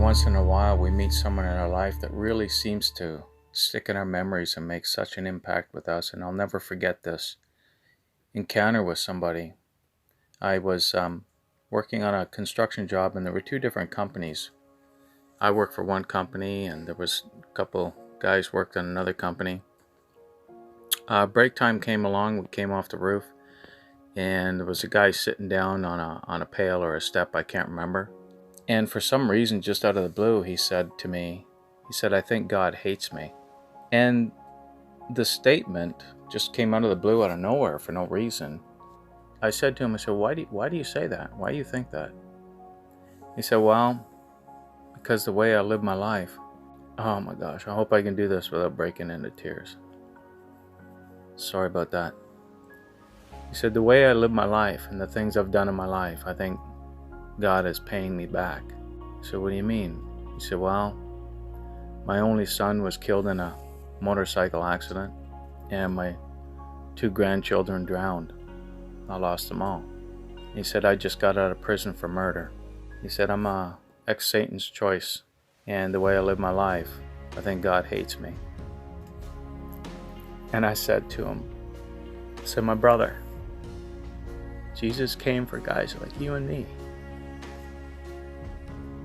once in a while we meet someone in our life that really seems to stick in our memories and make such an impact with us. And I'll never forget this encounter with somebody. I was working on a construction job, and there were two different companies. I worked for one company, and there was a couple guys worked on another company. Break time came along. We came off the roof, and there was a guy sitting down on a pail or a step, I can't remember. And for some reason, just out of the blue, he said to me, "I think God hates me." And the statement just came out of the blue, out of nowhere, for no reason. I said to him, why do you say that? Why do you think that? He said, well, because the way I live my life. Oh my gosh, I hope I can do this without breaking into tears. Sorry about that. He said, the way I live my life and the things I've done in my life, I think God is paying me back. I said, what do you mean? He said, well, my only son was killed in a motorcycle accident, and my two grandchildren drowned. I lost them all. He said, I just got out of prison for murder. He said, I'm a ex-Satan's choice, and the way I live my life, I think God hates me. And I said to him, my brother, Jesus came for guys like you and me.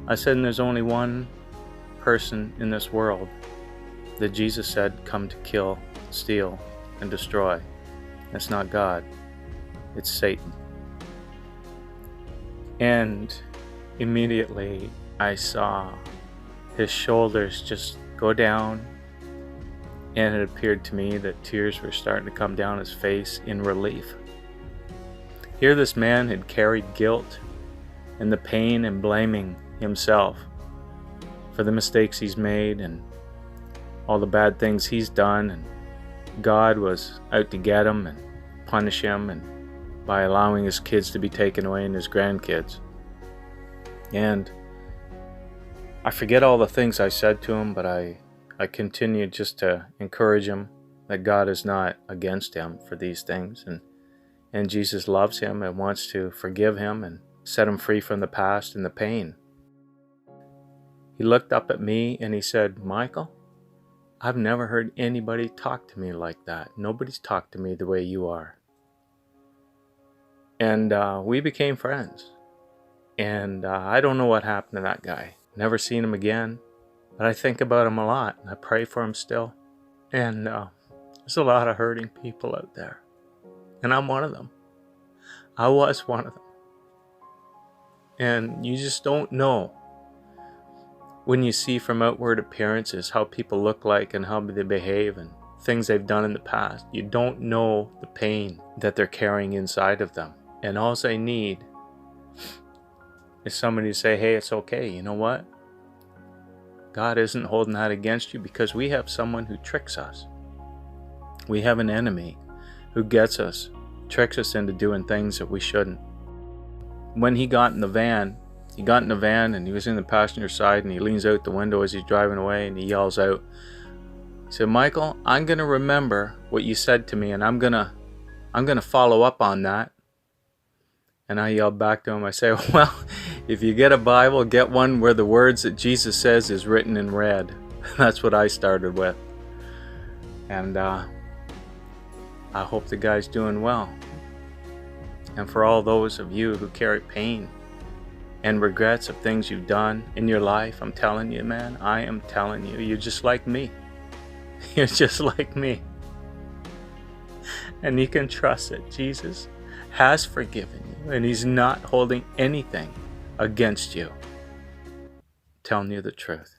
I said, and there's only one person in this world that Jesus said come to kill, steal, and destroy. It's not God. It's Satan. And immediately I saw his shoulders just go down, and it appeared to me that tears were starting to come down his face in relief. Here this man had carried guilt and the pain and blaming himself for the mistakes he's made and all the bad things he's done, and God was out to get him and punish him, and by allowing his kids to be taken away and his grandkids. And I forget all the things I said to him, but I continued just to encourage him that God is not against him for these things, and Jesus loves him and wants to forgive him and set him free from the past and the pain. He looked up at me and he said, Michael, I've never heard anybody talk to me like that. Nobody's talked to me the way you are. And we became friends. And I don't know what happened to that guy. Never seen him again. But I think about him a lot, and I pray for him still. And there's a lot of hurting people out there. And I'm one of them. I was one of them. And you just don't know when you see from outward appearances how people look like and how they behave and things they've done in the past. You don't know the pain that they're carrying inside of them. And all they need is somebody to say, hey, it's okay. You know what? God isn't holding that against you, because we have someone who tricks us. We have an enemy who gets us, tricks us into doing things that we shouldn't. When he got in the van and he was in the passenger side, and he leans out the window as he's driving away and he yells out, he said, Michael, I'm going to remember what you said to me, and I'm going to follow up on that. And I yelled back to him, I say, well, if you get a Bible, get one where the words that Jesus says is written in red. That's what I started with. And I hope the guy's doing well. And for all those of you who carry pain and regrets of things you've done in your life, I'm telling you, man, I am telling you, you're just like me. You're just like me. And you can trust that Jesus has forgiven you, and he's not holding anything against you. Telling you the truth.